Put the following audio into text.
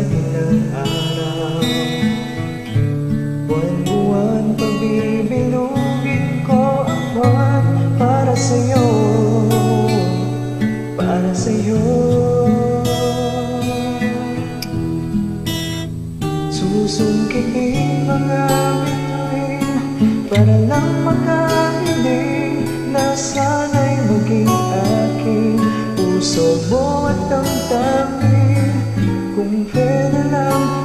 ilang araw. Buwan-buwan pagbibilugin ko ang buwan para sa'yo, para sa'yo. Susungkitin mga bituin para lang makahiling na sana'y maging aking puso mo at damdamin. Kung pwede lang